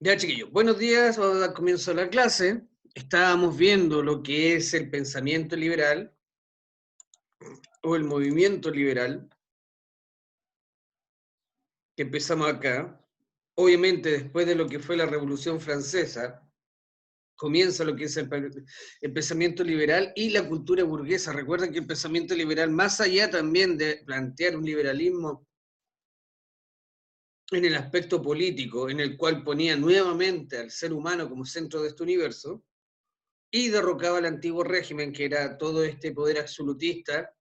Ya, chiquillos, buenos días, vamos a dar comienzo a la clase. Estábamos viendo lo que es el pensamiento liberal o el movimiento liberal, que empezamos acá. Obviamente, después de lo que fue la Revolución Francesa, comienza lo que es el pensamiento liberal y la cultura burguesa. Recuerden que el pensamiento liberal, más allá también de plantear un liberalismo en el aspecto político, en el cual ponía nuevamente al ser humano como centro de este universo, y derrocaba el antiguo régimen, que era todo este poder absolutista,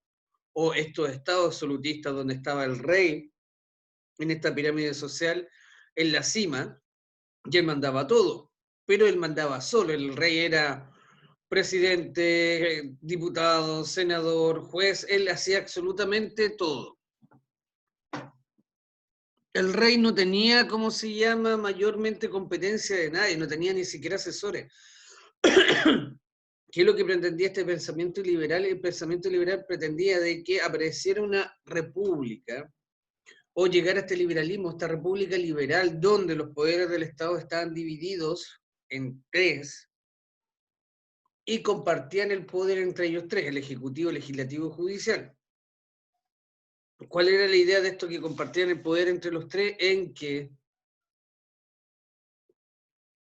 o estos estados absolutistas donde estaba el rey en esta pirámide social en la cima, y él mandaba todo, pero él mandaba solo, el rey era presidente, diputado, senador, juez, él hacía absolutamente todo. El rey no tenía, ¿cómo se llama?, mayormente competencia de nadie, no tenía ni siquiera asesores. ¿Qué es lo que pretendía este pensamiento liberal? El pensamiento liberal pretendía de que apareciera una república o llegar a este liberalismo, esta república liberal, donde los poderes del Estado estaban divididos en tres y compartían el poder entre ellos tres, el ejecutivo, legislativo y judicial. ¿Cuál era la idea de esto que compartían el poder entre los tres? En que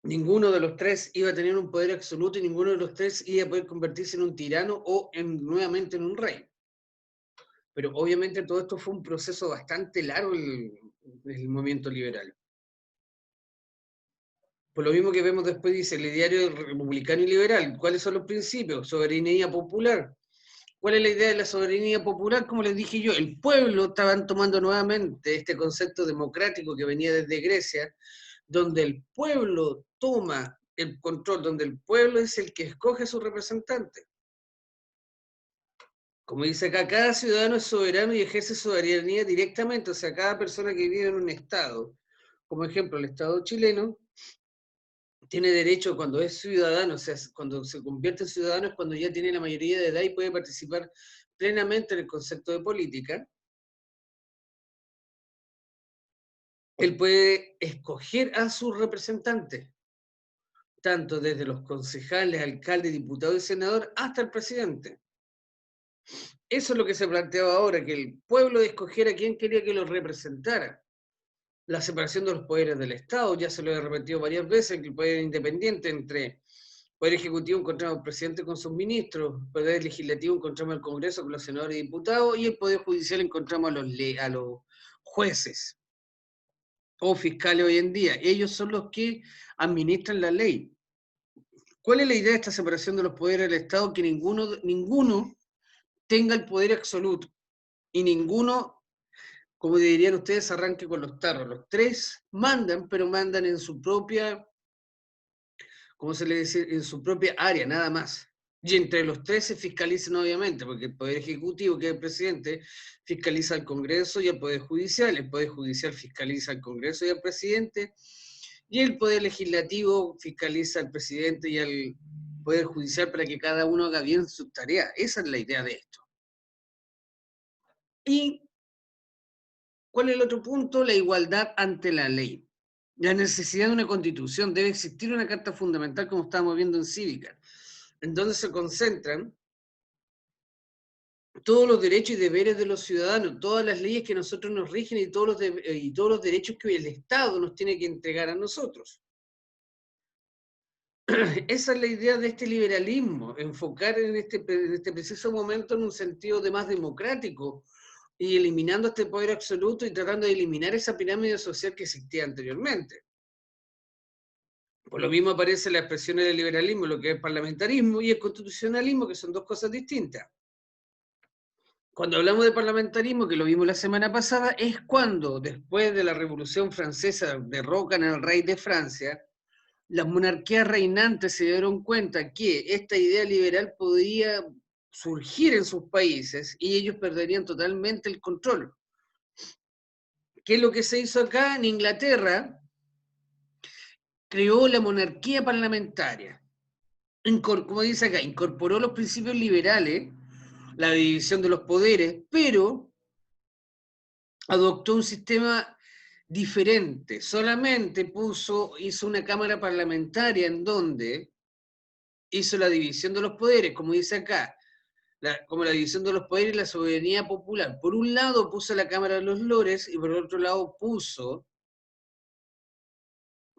ninguno de los tres iba a tener un poder absoluto y ninguno de los tres iba a poder convertirse en un tirano o nuevamente en un rey. Pero obviamente todo esto fue un proceso bastante largo, el movimiento liberal. Por lo mismo que vemos después, dice el ideario republicano y liberal. ¿Cuáles son los principios? Soberanía popular. ¿Cuál es la idea de la soberanía popular? Como les dije yo, el pueblo estaban tomando nuevamente este concepto democrático que venía desde Grecia, donde el pueblo toma el control, donde el pueblo es el que escoge a su representante. Como dice acá, cada ciudadano es soberano y ejerce soberanía directamente, o sea, cada persona que vive en un estado, como ejemplo el estado chileno, tiene derecho cuando es ciudadano, o sea, cuando se convierte en ciudadano es cuando ya tiene la mayoría de edad y puede participar plenamente en el concepto de política. Él puede escoger a sus representantes, tanto desde los concejales, alcaldes, diputados y senadores, hasta el presidente. Eso es lo que se planteaba ahora, que el pueblo escogiera a quién quería que lo representara. La separación de los poderes del Estado, ya se lo he repetido varias veces, que el poder independiente entre Poder Ejecutivo encontramos al presidente con sus ministros, Poder Legislativo encontramos al Congreso con los senadores y diputados, y el Poder Judicial encontramos a los jueces o fiscales hoy en día. Ellos son los que administran la ley. ¿Cuál es la idea de esta separación de los poderes del Estado? Que ninguno tenga el poder absoluto y ninguno, como dirían ustedes, arranque con los tarros. Los tres mandan, pero mandan en su propia, ¿cómo se le dice?, en su propia área, nada más. Y entre los tres se fiscalizan, obviamente, porque el Poder Ejecutivo, que es el presidente, fiscaliza al Congreso y al Poder Judicial. El Poder Judicial fiscaliza al Congreso y al presidente. Y el Poder Legislativo fiscaliza al presidente y al Poder Judicial para que cada uno haga bien su tarea. Esa es la idea de esto. ¿Y cuál es el otro punto? La igualdad ante la ley. La necesidad de una constitución. Debe existir una carta fundamental, como estábamos viendo en Cívica, en donde se concentran todos los derechos y deberes de los ciudadanos, todas las leyes que a nosotros nos rigen y todos los derechos que el Estado nos tiene que entregar a nosotros. Esa es la idea de este liberalismo, enfocar en este preciso momento en un sentido de más democrático y eliminando este poder absoluto y tratando de eliminar esa pirámide social que existía anteriormente. Por lo mismo aparecen las expresiones del liberalismo, lo que es el parlamentarismo y el constitucionalismo, que son dos cosas distintas. Cuando hablamos de parlamentarismo, que lo vimos la semana pasada, es cuando, después de la Revolución Francesa, derrocan al rey de Francia, las monarquías reinantes se dieron cuenta que esta idea liberal podía surgir en sus países y ellos perderían totalmente el control. ¿Qué es lo que se hizo acá? En Inglaterra creó la monarquía parlamentaria. Como dice acá, incorporó los principios liberales, la división de los poderes, pero adoptó un sistema diferente, solamente hizo una cámara parlamentaria en donde hizo la división de los poderes, como dice acá, como la división de los poderes y la soberanía popular. Por un lado puso la Cámara de los Lores y por otro lado puso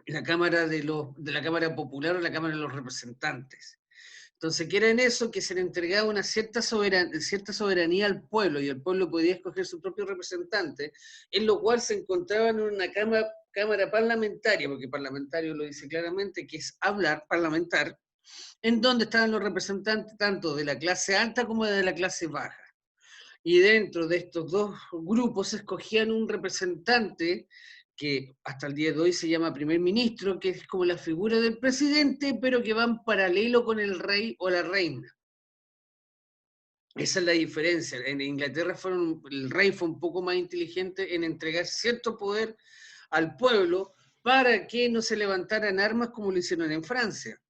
la Cámara de la Cámara Popular o la Cámara de los Representantes. Entonces, ¿qué era en eso? Que se le entregaba una cierta soberanía al pueblo y el pueblo podía escoger su propio representante, en lo cual se encontraban en una cámara parlamentaria, porque parlamentario lo dice claramente, que es hablar, parlamentar, en donde estaban los representantes tanto de la clase alta como de la clase baja. Y dentro de estos dos grupos escogían un representante que hasta el día de hoy se llama primer ministro, que es como la figura del presidente, pero que va en paralelo con el rey o la reina. Esa es la diferencia. En Inglaterra el rey fue un poco más inteligente en entregar cierto poder al pueblo para que no se levantaran armas como lo hicieron en Francia.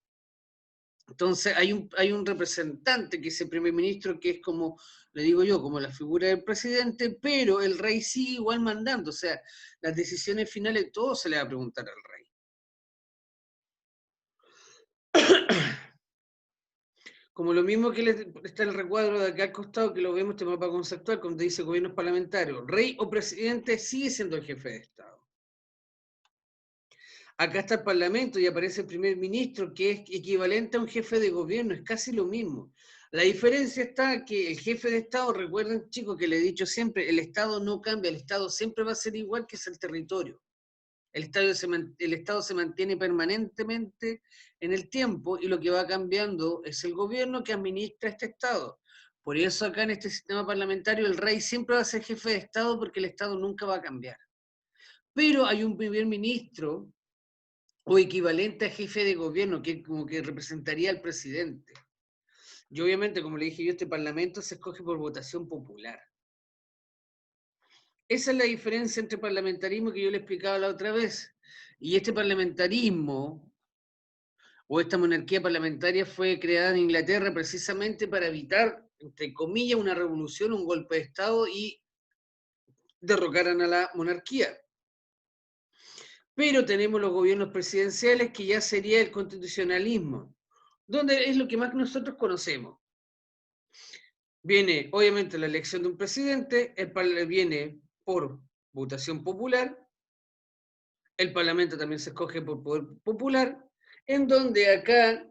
Entonces hay un representante que es el primer ministro, que es como, le digo yo, como la figura del presidente, pero el rey sigue igual mandando. O sea, las decisiones finales, todo se le va a preguntar al rey. Como lo mismo que está el recuadro de acá al costado, que lo vemos, este mapa conceptual, donde dice gobiernos parlamentarios. Rey o presidente sigue siendo el jefe de Estado. Acá está el Parlamento y aparece el primer ministro, que es equivalente a un jefe de gobierno, es casi lo mismo. La diferencia está que el jefe de Estado, recuerden chicos que le he dicho siempre, el Estado no cambia, el Estado siempre va a ser igual que es el territorio. El Estado se mantiene permanentemente en el tiempo y lo que va cambiando es el gobierno que administra este Estado. Por eso acá en este sistema parlamentario el rey siempre va a ser jefe de Estado porque el Estado nunca va a cambiar. Pero hay un primer ministro o equivalente a jefe de gobierno que como que representaría al presidente. Y obviamente, como le dije yo, este parlamento se escoge por votación popular. Esa es la diferencia entre parlamentarismo que yo le explicaba la otra vez. Y este parlamentarismo o esta monarquía parlamentaria fue creada en Inglaterra precisamente para evitar, entre comillas, una revolución, un golpe de Estado y derrocaran a la monarquía. Pero tenemos los gobiernos presidenciales, que ya sería el constitucionalismo, donde es lo que más nosotros conocemos. Viene, obviamente, la elección de un presidente, viene por votación popular, el Parlamento también se escoge por poder popular, en donde acá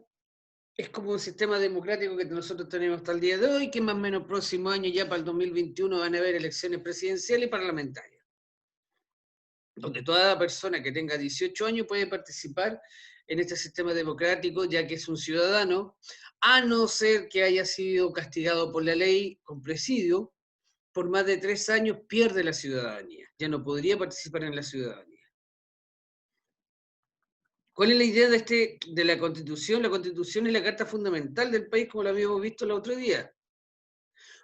es como un sistema democrático que nosotros tenemos hasta el día de hoy, que más o menos el próximo año, ya para el 2021, van a haber elecciones presidenciales y parlamentarias, donde toda persona que tenga 18 años puede participar en este sistema democrático, ya que es un ciudadano, a no ser que haya sido castigado por la ley con presidio, por más de 3 años pierde la ciudadanía, ya no podría participar en la ciudadanía. ¿Cuál es la idea de la Constitución? La Constitución es la carta fundamental del país, como lo habíamos visto el otro día.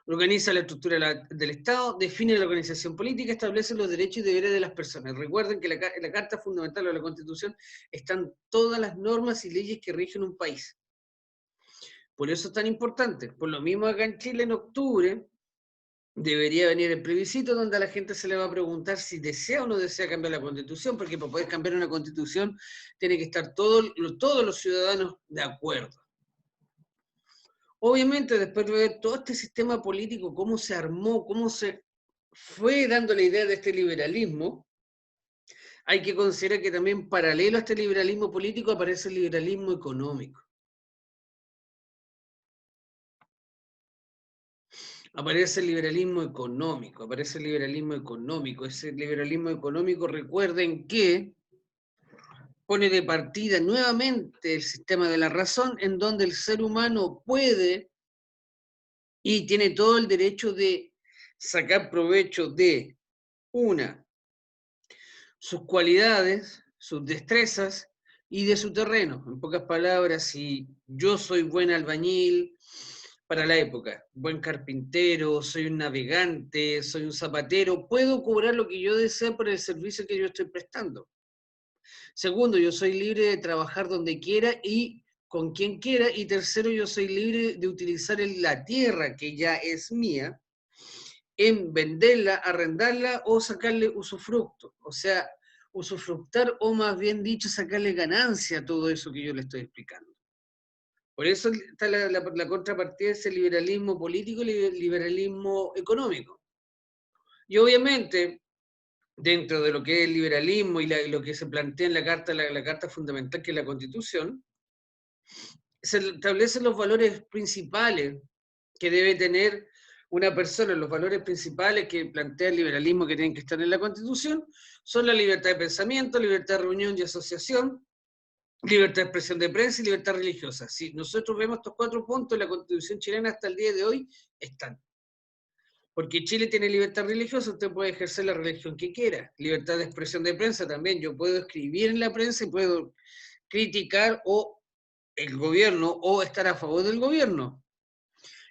Organiza la estructura del Estado, define la organización política, establece los derechos y deberes de las personas. Recuerden que en la Carta Fundamental o la Constitución están todas las normas y leyes que rigen un país. Por eso es tan importante. Por lo mismo acá en Chile, en octubre, debería venir el plebiscito donde a la gente se le va a preguntar si desea o no desea cambiar la Constitución, porque para poder cambiar una Constitución tiene que estar todos los ciudadanos de acuerdo. Obviamente, después de ver todo este sistema político, cómo se armó, cómo se fue dando la idea de este liberalismo, hay que considerar que también paralelo a este liberalismo político aparece el liberalismo económico. Aparece el liberalismo económico, aparece el liberalismo económico. Ese liberalismo económico, recuerden que pone de partida nuevamente el sistema de la razón, en donde el ser humano puede y tiene todo el derecho de sacar provecho de sus cualidades, sus destrezas y de su terreno. En pocas palabras, si yo soy buen albañil para la época, buen carpintero, soy un navegante, soy un zapatero, puedo cobrar lo que yo desee por el servicio que yo estoy prestando. Segundo, yo soy libre de trabajar donde quiera y con quien quiera. Y tercero, yo soy libre de utilizar la tierra que ya es mía en venderla, arrendarla o sacarle usufructo. O sea, usufructar, o más bien dicho, sacarle ganancia a todo eso que yo le estoy explicando. Por eso está la contrapartida de ese liberalismo político y liberalismo económico. Y obviamente, dentro de lo que es el liberalismo y lo que se plantea en la carta fundamental, que es la Constitución, se establecen los valores principales que debe tener una persona. Los valores principales que plantea el liberalismo que tienen que estar en la Constitución son la libertad de pensamiento, libertad de reunión y asociación, libertad de expresión de prensa y libertad religiosa. Si nosotros vemos estos 4 puntos, la Constitución chilena hasta el día de hoy están. Porque Chile tiene libertad religiosa, usted puede ejercer la religión que quiera. Libertad de expresión de prensa también, yo puedo escribir en la prensa y puedo criticar o el gobierno o estar a favor del gobierno.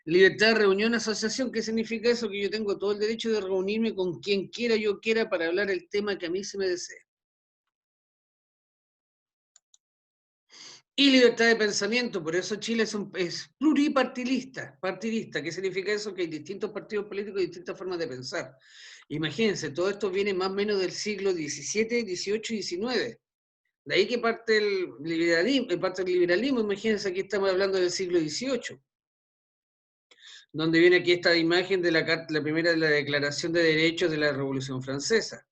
Libertad de reunión, asociación, ¿qué significa eso? Que yo tengo todo el derecho de reunirme con quien quiera yo quiera para hablar el tema que a mí se me desee. Y libertad de pensamiento, por eso Chile es pluripartidista. Partidista. ¿Qué significa eso? Que hay distintos partidos políticos y distintas formas de pensar. Imagínense, todo esto viene más o menos del siglo XVII, XVIII y XIX. De ahí que parte el liberalismo, imagínense, aquí estamos hablando del siglo XVIII, donde viene aquí esta imagen de la primera de la Declaración de Derechos de la Revolución Francesa.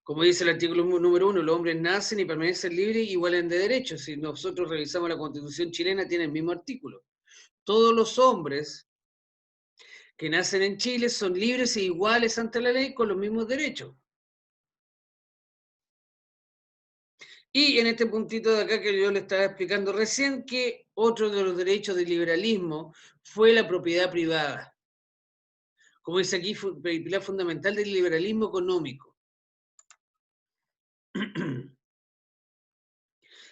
Como dice el artículo número 1, los hombres nacen y permanecen libres y iguales de derechos. Si nosotros revisamos la Constitución chilena, tiene el mismo artículo. Todos los hombres que nacen en Chile son libres e iguales ante la ley con los mismos derechos. Y en este puntito de acá que yo le estaba explicando recién, que otro de los derechos del liberalismo fue la propiedad privada. Como dice aquí, pilar fundamental del liberalismo económico.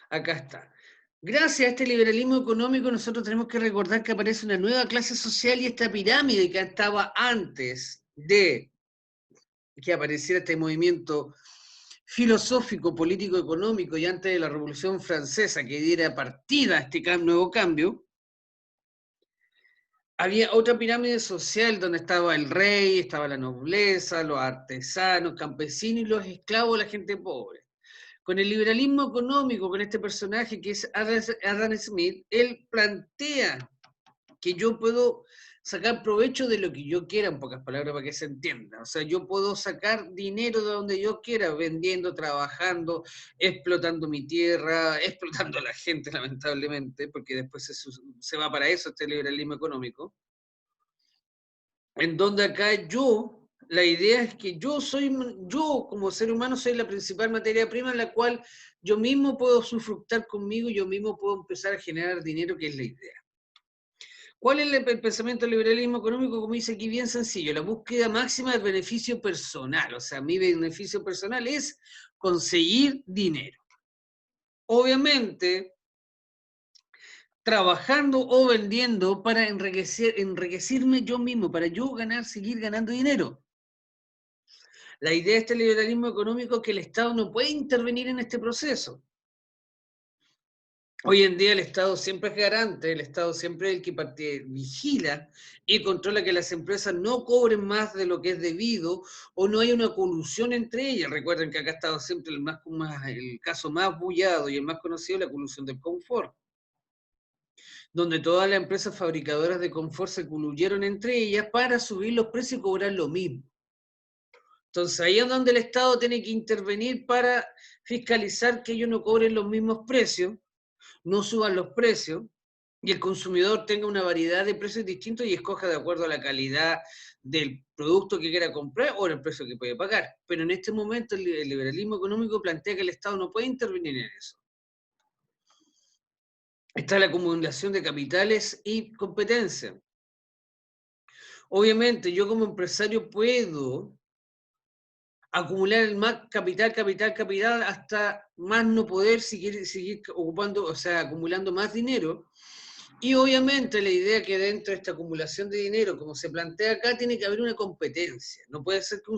Acá está. Gracias a este liberalismo económico, nosotros tenemos que recordar que aparece una nueva clase social y esta pirámide que estaba antes de que apareciera este movimiento filosófico, político, económico y antes de la Revolución Francesa que diera partida a este nuevo cambio. Había otra pirámide social donde estaba el rey, estaba la nobleza, los artesanos, campesinos y los esclavos, la gente pobre. Con el liberalismo económico, con este personaje que es Adam Smith, él plantea que yo puedo sacar provecho de lo que yo quiera, en pocas palabras, para que se entienda. O sea, yo puedo sacar dinero de donde yo quiera, vendiendo, trabajando, explotando mi tierra, explotando a la gente, lamentablemente, porque después se va para eso este liberalismo económico. En donde acá la idea es que yo como ser humano soy la principal materia prima en la cual yo mismo puedo usufructar conmigo y yo mismo puedo empezar a generar dinero, que es la idea. ¿Cuál es el pensamiento del liberalismo económico? Como dice aquí, bien sencillo, la búsqueda máxima del beneficio personal. O sea, mi beneficio personal es conseguir dinero. Obviamente, trabajando o vendiendo para enriquecerme yo mismo, para yo seguir ganando dinero. La idea de este liberalismo económico es que el Estado no puede intervenir en este proceso. Hoy en día el Estado siempre es garante, el Estado siempre es el que vigila y controla que las empresas no cobren más de lo que es debido o no hay una colusión entre ellas. Recuerden que acá ha estado siempre el caso más bullado y el más conocido, la colusión del confort, donde todas las empresas fabricadoras de confort se coluyeron entre ellas para subir los precios y cobrar lo mismo. Entonces ahí es donde el Estado tiene que intervenir para fiscalizar que ellos no cobren los mismos precios, no suban los precios y el consumidor tenga una variedad de precios distintos y escoja de acuerdo a la calidad del producto que quiera comprar o el precio que puede pagar. Pero en este momento el liberalismo económico plantea que el Estado no puede intervenir en eso. Está la acumulación de capitales y competencia. Obviamente yo como empresario puedo acumular el más capital, hasta más no poder seguir ocupando, o sea, acumulando más dinero. Y obviamente la idea que dentro de esta acumulación de dinero, como se plantea acá, tiene que haber una competencia. No puede ser que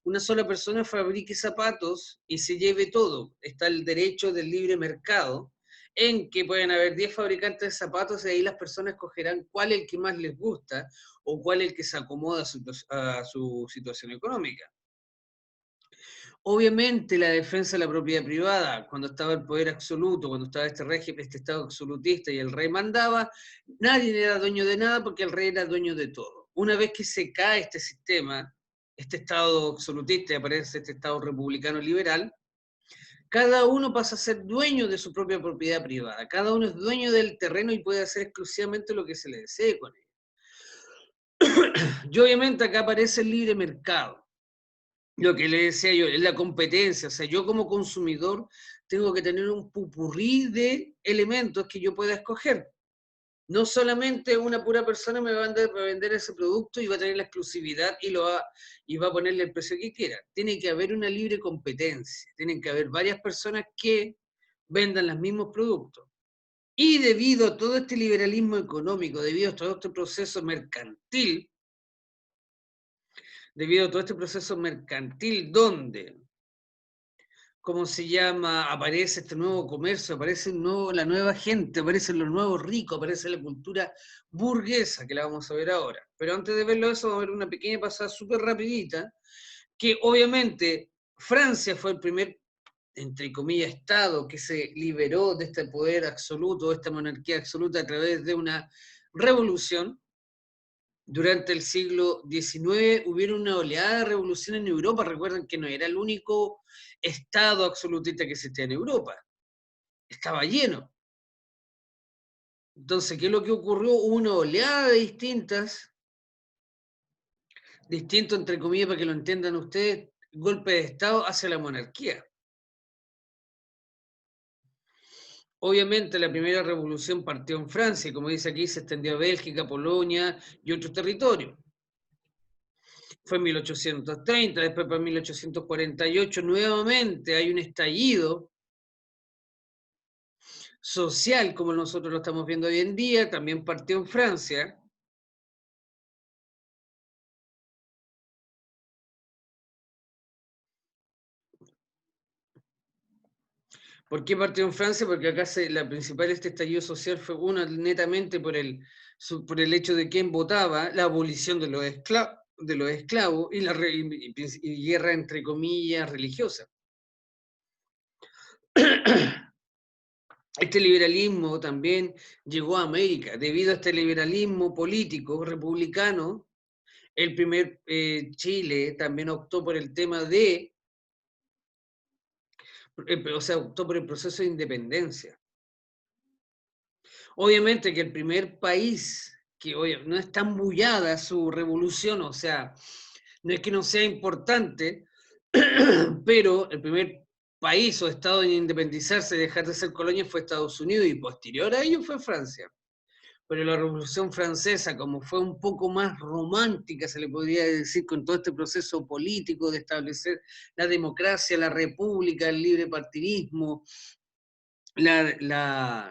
una sola persona fabrique zapatos y se lleve todo. Está el derecho del libre mercado, en que pueden haber 10 fabricantes de zapatos y ahí las personas escogerán cuál es el que más les gusta o cuál es el que se acomoda a su situación económica. Obviamente la defensa de la propiedad privada, cuando estaba el poder absoluto, cuando estaba este régimen, este Estado absolutista y el rey mandaba, nadie era dueño de nada porque el rey era dueño de todo. Una vez que se cae este sistema, este Estado absolutista y aparece este Estado republicano liberal, cada uno pasa a ser dueño de su propia propiedad privada. Cada uno es dueño del terreno y puede hacer exclusivamente lo que se le desee con él. Y obviamente acá aparece el libre mercado. Lo que le decía yo, es la competencia. O sea, yo como consumidor tengo que tener un pupurrí de elementos que yo pueda escoger. No solamente una pura persona me va a vender ese producto y va a tener la exclusividad y va a ponerle el precio que quiera. Tiene que haber una libre competencia. Tienen que haber varias personas que vendan los mismos productos. Y debido a todo este liberalismo económico, debido a todo este proceso mercantil, donde, ¿cómo se llama? Aparece este nuevo comercio, aparece la nueva gente, aparecen los nuevos ricos, aparece la cultura burguesa, que la vamos a ver ahora. Pero antes de verlo eso, vamos a ver una pequeña pasada súper rapidita, que obviamente Francia fue el primer, entre comillas, Estado que se liberó de este poder absoluto, de esta monarquía absoluta a través de una revolución. Durante el siglo XIX hubieron una oleada de revolución en Europa. Recuerden que no era el único Estado absolutista que existía en Europa. Estaba lleno. Entonces, ¿qué es lo que ocurrió? Hubo una oleada de distinto entre comillas para que lo entiendan ustedes, golpe de Estado hacia la monarquía. Obviamente la primera revolución partió en Francia y como dice aquí se extendió a Bélgica, Polonia y otros territorios. Fue en 1830, después para 1848 nuevamente hay un estallido social como nosotros lo estamos viendo hoy en día, también partió en Francia. ¿Por qué partió en Francia? Porque acá la principal estallido social fue netamente por el hecho de quién votaba, la abolición de los esclavos y y guerra entre comillas religiosa. Este liberalismo también llegó a América. Debido a este liberalismo político republicano, el primer Chile también optó por el tema optó por el proceso de independencia. Obviamente que el primer país que no es tan bullada su revolución, o sea, no es que no sea importante, pero el primer país o estado en independizarse y dejar de ser colonia fue Estados Unidos y posterior a ello fue Francia. Pero la Revolución Francesa, como fue un poco más romántica, se le podría decir, con todo este proceso político de establecer la democracia, la república, el libre partidismo, la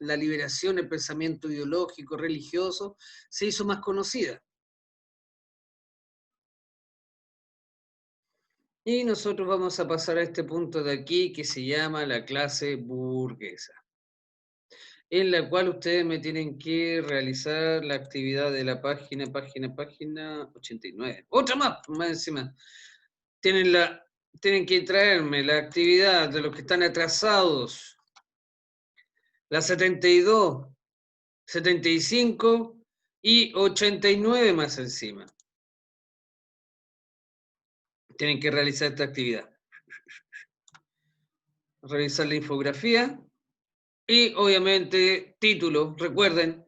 liberación, el pensamiento ideológico, religioso, se hizo más conocida. Y nosotros vamos a pasar a este punto de aquí que se llama la clase burguesa, en la cual ustedes me tienen que realizar la actividad de la página 89. Otra más encima. Tienen que traerme la actividad de los que están atrasados, la 72, 75 y 89 más encima. Tienen que realizar esta actividad. Revisar la infografía y obviamente título, recuerden,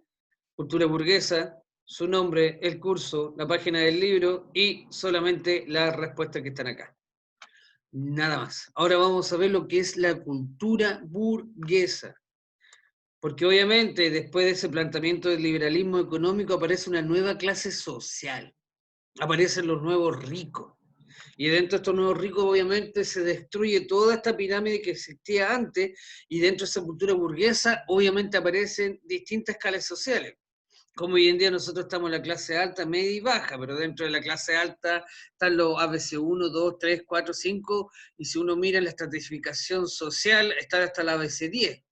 cultura burguesa, su nombre, el curso, la página del libro y solamente las respuestas que están acá. Nada más. Ahora vamos a ver lo que es la cultura burguesa. Porque obviamente después de ese planteamiento del liberalismo económico aparece una nueva clase social. Aparecen los nuevos ricos. Y dentro de estos nuevos ricos obviamente se destruye toda esta pirámide que existía antes y dentro de esa cultura burguesa obviamente aparecen distintas escalas sociales. Como hoy en día nosotros estamos en la clase alta, media y baja, pero dentro de la clase alta están los ABC1, 2, 3, 4, 5, y si uno mira la estratificación social, está hasta la ABC10.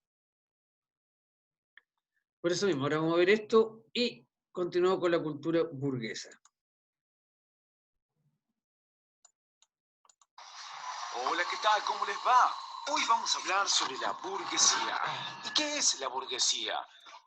Por eso mismo, ahora vamos a ver esto y continuamos con la cultura burguesa. Hola, ¿qué tal? ¿Cómo les va? Hoy vamos a hablar sobre la burguesía. ¿Y qué es la burguesía?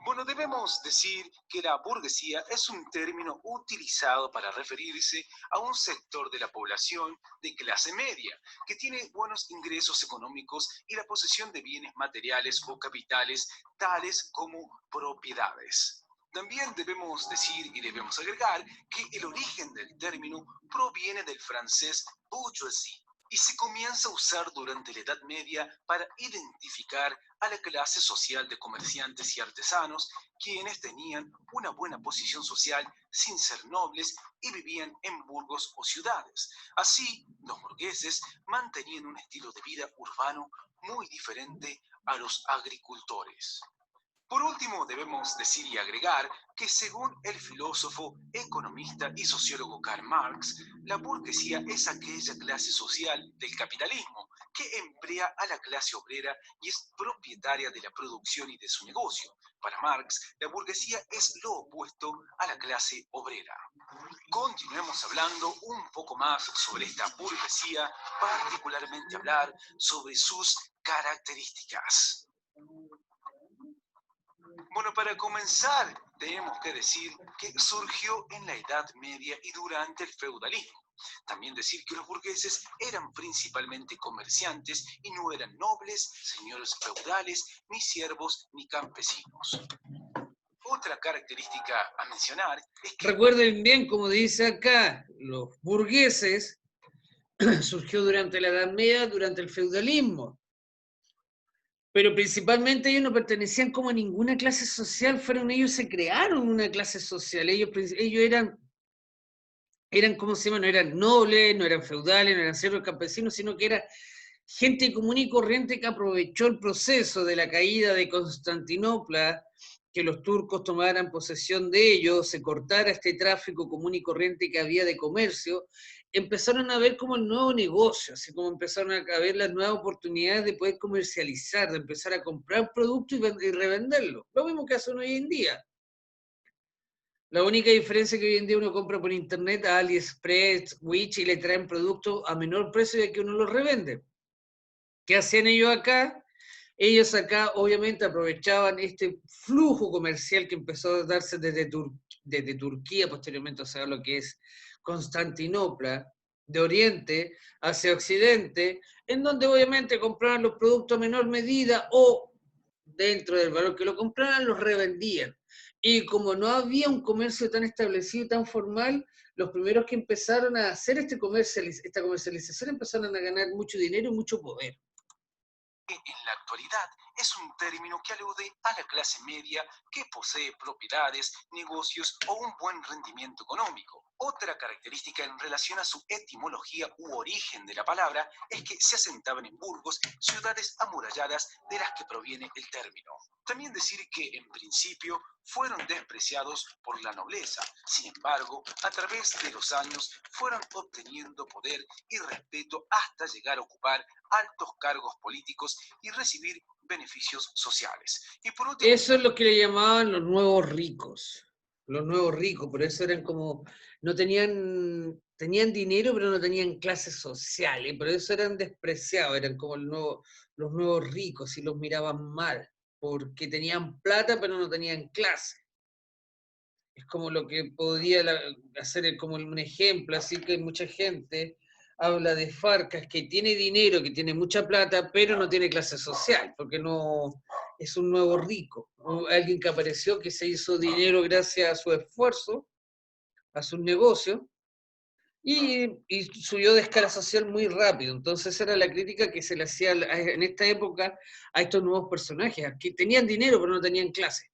Bueno, debemos decir que la burguesía es un término utilizado para referirse a un sector de la población de clase media que tiene buenos ingresos económicos y la posesión de bienes materiales o capitales tales como propiedades. También debemos decir y debemos agregar que el origen del término proviene del francés bourgeoisie y se comienza a usar durante la Edad Media para identificar a la clase social de comerciantes y artesanos, quienes tenían una buena posición social sin ser nobles y vivían en burgos o ciudades. Así, los burgueses mantenían un estilo de vida urbano muy diferente a los agricultores. Por último, debemos decir y agregar que según el filósofo, economista y sociólogo Karl Marx, la burguesía es aquella clase social del capitalismo que emplea a la clase obrera y es propietaria de la producción y de su negocio. Para Marx, la burguesía es lo opuesto a la clase obrera. Continuemos hablando un poco más sobre esta burguesía, particularmente hablar sobre sus características. Bueno, para comenzar, tenemos que decir que surgió en la Edad Media y durante el feudalismo. También decir que los burgueses eran principalmente comerciantes y no eran nobles, señores feudales, ni siervos, ni campesinos. Otra característica a mencionar es que... Recuerden bien, como dice acá, los burgueses surgió durante la Edad Media, durante el feudalismo, pero principalmente ellos no pertenecían como a ninguna clase social, fueron ellos, se crearon una clase social, ellos eran, ¿cómo se llama? No eran nobles, no eran feudales, no eran siervos campesinos, sino que era gente común y corriente que aprovechó el proceso de la caída de Constantinopla, que los turcos tomaran posesión de ellos, se cortara este tráfico común y corriente que había de comercio, empezaron a ver como el nuevo negocio, así como empezaron a ver las nuevas oportunidades de poder comercializar, de empezar a comprar productos y revenderlos. Lo mismo que hacen hoy en día. La única diferencia es que hoy en día uno compra por internet a AliExpress, Wish y le traen productos a menor precio de que uno los revende. ¿Qué hacían ellos acá? Ellos acá obviamente aprovechaban este flujo comercial que empezó a darse desde Turquía, posteriormente, o sea, lo que es Constantinopla, de Oriente hacia Occidente, en donde obviamente compraban los productos a menor medida o dentro del valor que lo compraban, los revendían. Y como no había un comercio tan establecido, tan formal, los primeros que empezaron a hacer esta comercialización empezaron a ganar mucho dinero y mucho poder. En la actualidad es un término que alude a la clase media que posee propiedades, negocios o un buen rendimiento económico. Otra característica en relación a su etimología u origen de la palabra es que se asentaban en Burgos, ciudades amuralladas de las que proviene el término. También decir que en principio fueron despreciados por la nobleza, sin embargo, a través de los años fueron obteniendo poder y respeto hasta llegar a ocupar altos cargos políticos y recibir beneficios sociales. Y por último, Eso es lo que le llamaban los nuevos ricos. Los nuevos ricos, por eso eran como, no tenían dinero, pero no tenían clase social, y por eso eran despreciados, eran como los nuevos ricos y los miraban mal, porque tenían plata, pero no tenían clase. Es como lo que podría hacer como un ejemplo, así que mucha gente habla de Farcas que tiene dinero, que tiene mucha plata, pero no tiene clase social, porque no es un nuevo rico, alguien que apareció, que se hizo dinero gracias a su esfuerzo, a su negocio, y subió de escala social muy rápido. Entonces era la crítica que se le hacía en esta época a estos nuevos personajes, que tenían dinero pero no tenían clase.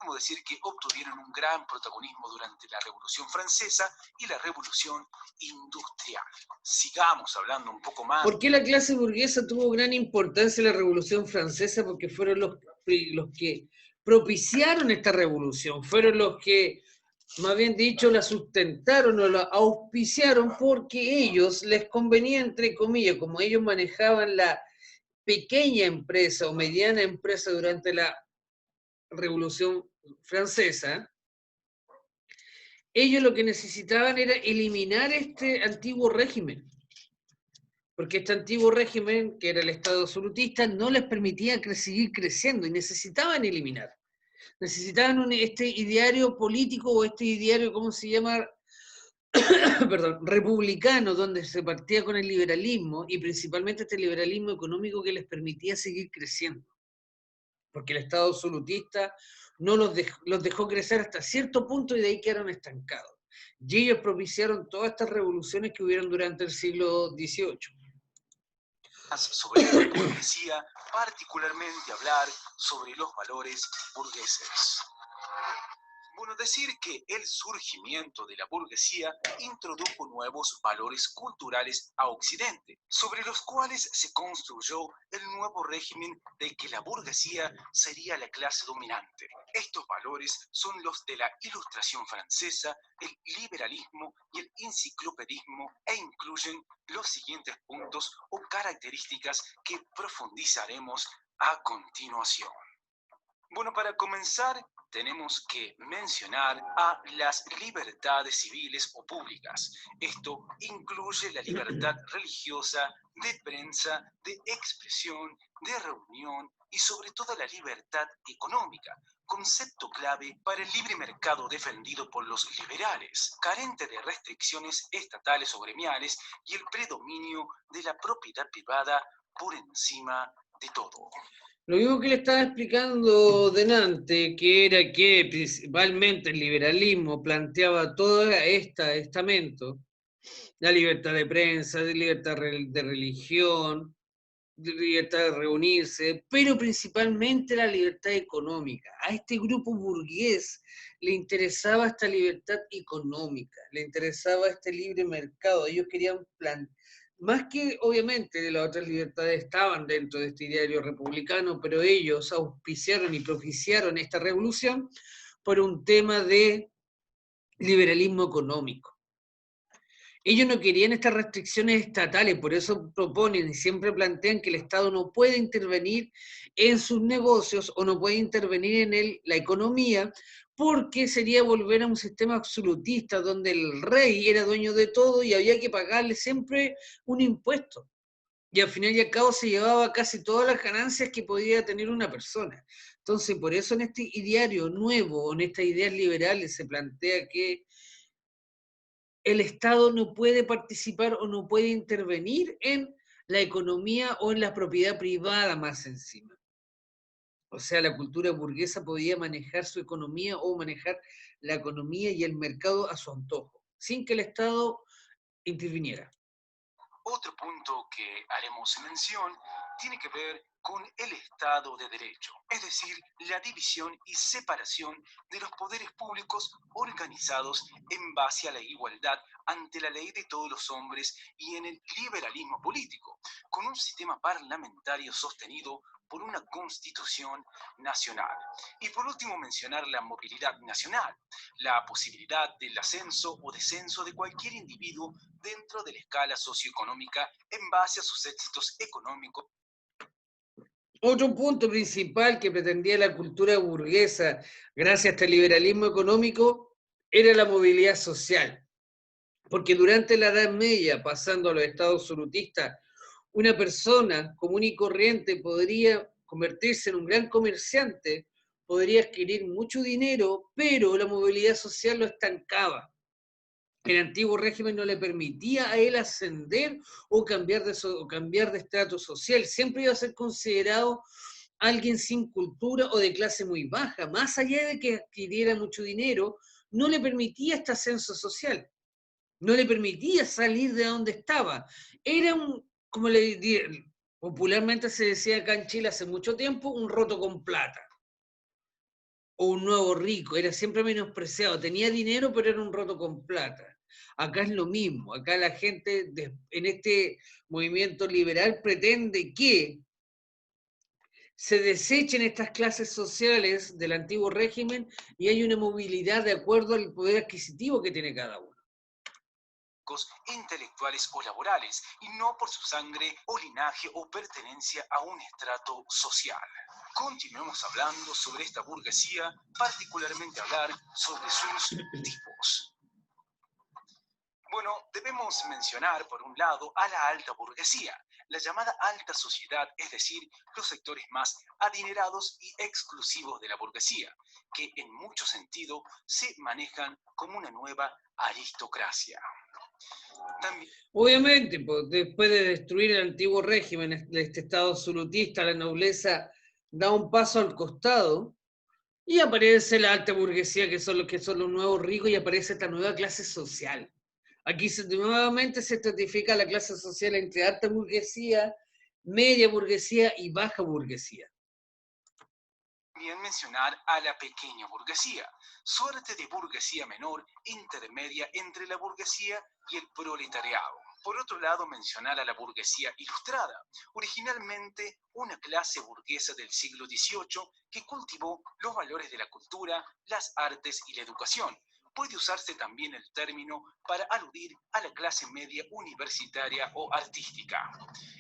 podemos decir que obtuvieron un gran protagonismo durante la Revolución Francesa y la Revolución Industrial. Sigamos hablando un poco más. ¿Por qué la clase burguesa tuvo gran importancia en la Revolución Francesa? Porque fueron los que propiciaron esta revolución, fueron los que, más bien dicho, la sustentaron o la auspiciaron porque ellos les convenía, entre comillas, como ellos manejaban la pequeña empresa o mediana empresa durante la Revolución Francesa, ellos lo que necesitaban era eliminar este antiguo régimen. porque este antiguo régimen, que era el Estado absolutista, no les permitía seguir creciendo y necesitaban eliminar. Necesitaban este ideario político o este ideario, ¿cómo se llama? Perdón, republicano, donde se partía con el liberalismo y principalmente este liberalismo económico que les permitía seguir creciendo. Porque el Estado absolutista no los dejó crecer hasta cierto punto y de ahí quedaron estancados. Y ellos propiciaron todas estas revoluciones que hubieron durante el siglo XVIII. Sobre la burguesía, particularmente hablar sobre los valores burgueses. Bueno, decir que el surgimiento de la burguesía introdujo nuevos valores culturales a Occidente, sobre los cuales se construyó el nuevo régimen de que la burguesía sería la clase dominante. Estos valores son los de la Ilustración francesa, el liberalismo y el enciclopedismo e incluyen los siguientes puntos o características que profundizaremos a continuación. Bueno, para comenzar, tenemos que mencionar a las libertades civiles o públicas. Esto incluye la libertad religiosa, de prensa, de expresión, de reunión y sobre todo la libertad económica, concepto clave para el libre mercado defendido por los liberales, carente de restricciones estatales o gremiales y el predominio de la propiedad privada por encima de todo. Lo mismo que le estaba explicando delante, que era que principalmente el liberalismo planteaba todo este estamento, la libertad de prensa, de libertad de religión, de libertad de reunirse, pero principalmente la libertad económica. A este grupo burgués le interesaba esta libertad económica, le interesaba este libre mercado. Ellos querían más que obviamente de las otras libertades estaban dentro de este ideario republicano, pero ellos auspiciaron y propiciaron esta revolución por un tema de liberalismo económico. Ellos no querían estas restricciones estatales, por eso proponen y siempre plantean que el Estado no puede intervenir en sus negocios o no puede intervenir en la economía, porque sería volver a un sistema absolutista donde el rey era dueño de todo y había que pagarle siempre un impuesto. Y al final y al cabo se llevaba casi todas las ganancias que podía tener una persona. Entonces, por eso en este ideario nuevo, en estas ideas liberales, se plantea que el Estado no puede participar o no puede intervenir en la economía o en la propiedad privada más encima. O sea, la cultura burguesa podía manejar su economía o manejar la economía y el mercado a su antojo, sin que el Estado interviniera. Otro punto que haremos mención tiene que ver con el Estado de Derecho, es decir, la división y separación de los poderes públicos organizados en base a la igualdad ante la ley de todos los hombres y en el liberalismo político, con un sistema parlamentario sostenido por una constitución nacional. Y por último, mencionar la movilidad nacional, la posibilidad del ascenso o descenso de cualquier individuo dentro de la escala socioeconómica en base a sus éxitos económicos. Otro punto principal que pretendía la cultura burguesa, gracias a este liberalismo económico, era la movilidad social. Porque durante la Edad Media, pasando a los estados absolutistas, una persona común y corriente podría convertirse en un gran comerciante, podría adquirir mucho dinero, pero la movilidad social lo estancaba. El antiguo régimen no le permitía a él ascender o cambiar de estrato social. Siempre iba a ser considerado alguien sin cultura o de clase muy baja. Más allá de que adquiriera mucho dinero, no le permitía este ascenso social. No le permitía salir de donde estaba. Era como popularmente se decía acá en Chile hace mucho tiempo, un roto con plata. O un nuevo rico, era siempre menospreciado. Tenía dinero, pero era un roto con plata. Acá es lo mismo. Acá la gente en este movimiento liberal pretende que se desechen estas clases sociales del antiguo régimen y hay una movilidad de acuerdo al poder adquisitivo que tiene cada uno. Intelectuales o laborales, y no por su sangre o linaje o pertenencia a un estrato social. Continuemos hablando sobre esta burguesía, particularmente hablar sobre sus tipos. Bueno, debemos mencionar, por un lado, a la alta burguesía, la llamada alta sociedad, es decir, los sectores más adinerados y exclusivos de la burguesía, que en mucho sentido se manejan como una nueva aristocracia. También Obviamente, pues, después de destruir el antiguo régimen, este Estado absolutista, la nobleza da un paso al costado y aparece la alta burguesía, que son los nuevos ricos, y aparece esta nueva clase social. Aquí nuevamente se estratifica la clase social entre alta burguesía, media burguesía y baja burguesía. mencionar a la pequeña burguesía, suerte de burguesía menor intermedia entre la burguesía y el proletariado. Por otro lado, mencionar a la burguesía ilustrada, originalmente una clase burguesa del siglo XVIII que cultivó los valores de la cultura, las artes y la educación. Puede usarse también el término para aludir a la clase media universitaria o artística.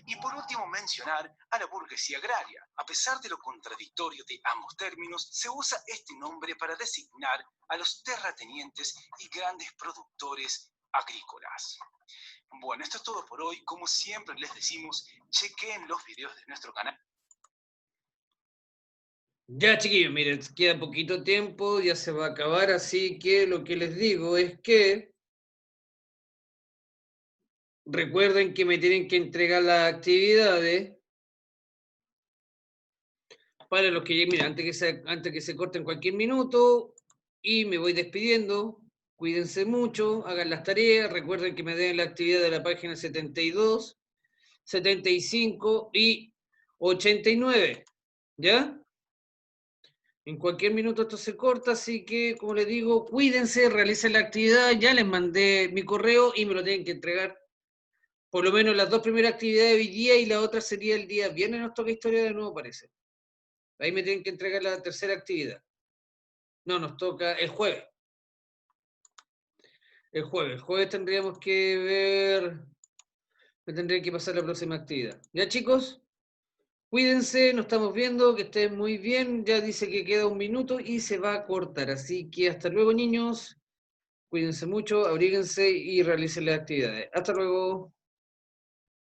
Y por último, mencionar a la burguesía agraria. A pesar de lo contradictorio de ambos términos, se usa este nombre para designar a los terratenientes y grandes productores agrícolas. Bueno, esto es todo por hoy. Como siempre les decimos, chequen los videos de nuestro canal. Ya, chiquillos, miren, queda poquito tiempo, ya se va a acabar, así que lo que les digo es que recuerden que me tienen que entregar las actividades para los que, mira, antes que se corten cualquier minuto, y me voy despidiendo. Cuídense mucho, hagan las tareas, recuerden que me den la actividad de la página 72, 75 y 89, ¿ya? En cualquier minuto esto se corta, así que, como les digo, cuídense, realicen la actividad, ya les mandé mi correo y me lo tienen que entregar. Por lo menos las dos primeras actividades de hoy día y la otra sería el día viernes, nos toca historia de nuevo, parece. Ahí me tienen que entregar la tercera actividad. No, nos toca el jueves. El jueves tendríamos que ver, me tendría que pasar la próxima actividad. ¿Ya, chicos? Cuídense, nos estamos viendo, que estén muy bien. Ya dice que queda un minuto y se va a cortar. Así que hasta luego, niños. Cuídense mucho, abríguense y realicen las actividades. Hasta luego.